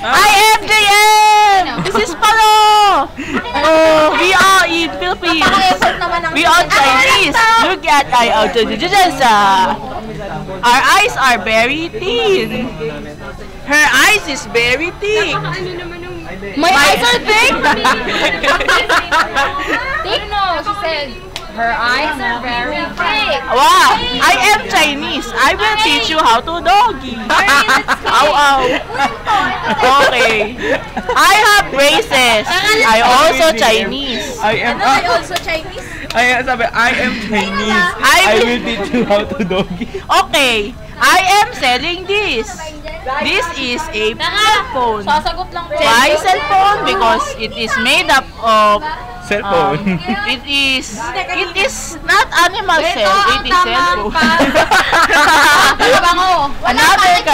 I am JM! This is Palo! Oh, we are in Philippines. We are Chinese. Look at our eyes are very thin. Her eyes is very thick. My eyes are thick? Thick? No, she said her eyes are very thick. Wow, I am Chinese. I will teach you how to doggy. Ow, ow. Okay. I have braces. I also Chinese. I am also Chinese? I am Chinese. I will teach you how to doggy. Okay. I am selling this. This is a cell phone. Sasagot lang po. Why cell phone? Because it is made up of Cellphone. it is not animal cell, it is cell phone. Bango. Another